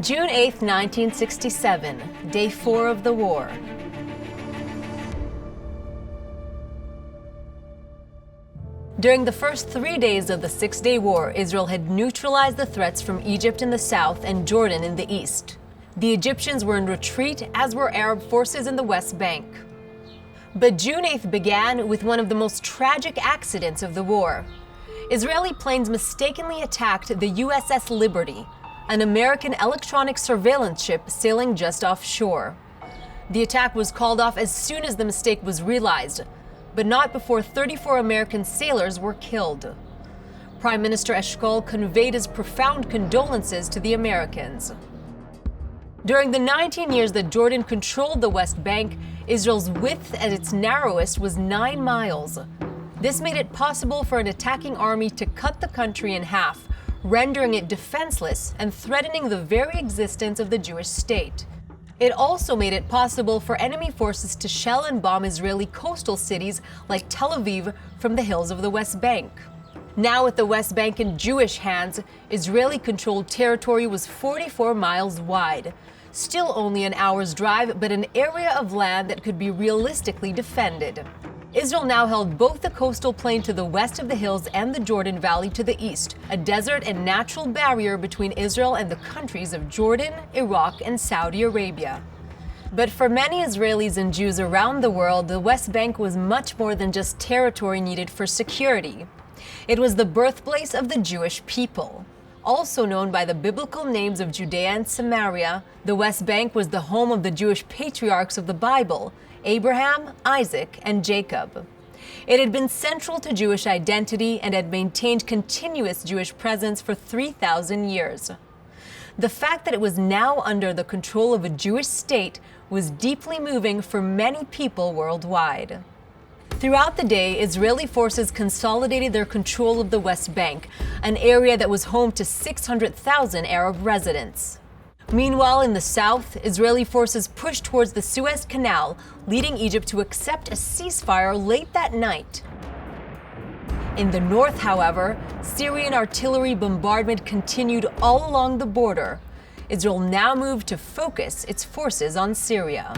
June 8, 1967, day 4 of the war. During the first 3 days of the Six-Day War, Israel had neutralized the threats from Egypt in the south and Jordan in the east. The Egyptians were in retreat, as were Arab forces in the West Bank. But June 8th began with one of the most tragic accidents of the war. Israeli planes mistakenly attacked the USS Liberty, an American electronic surveillance ship sailing just offshore. The attack was called off as soon as the mistake was realized, but not before 34 American sailors were killed. Prime Minister Eshkol conveyed his profound condolences to the Americans. During the 19 years that Jordan controlled the West Bank, Israel's width at its narrowest was 9 miles. This made it possible for an attacking army to cut the country in half, rendering it defenseless and threatening the very existence of the Jewish state. It also made it possible for enemy forces to shell and bomb Israeli coastal cities like Tel Aviv from the hills of the West Bank. Now with the West Bank in Jewish hands, Israeli-controlled territory was 44 miles wide. Still only an hour's drive, but an area of land that could be realistically defended. Israel now held both the coastal plain to the west of the hills and the Jordan Valley to the east, a desert and natural barrier between Israel and the countries of Jordan, Iraq, and Saudi Arabia. But for many Israelis and Jews around the world, the West Bank was much more than just territory needed for security. It was the birthplace of the Jewish people. Also known by the biblical names of Judea and Samaria, the West Bank was the home of the Jewish patriarchs of the Bible, Abraham, Isaac, and Jacob. It had been central to Jewish identity and had maintained continuous Jewish presence for 3,000 years. The fact that it was now under the control of a Jewish state was deeply moving for many people worldwide. Throughout the day, Israeli forces consolidated their control of the West Bank, an area that was home to 600,000 Arab residents. Meanwhile, in the south, Israeli forces pushed towards the Suez Canal, leading Egypt to accept a ceasefire late that night. In the north, however, Syrian artillery bombardment continued all along the border. Israel now moved to focus its forces on Syria.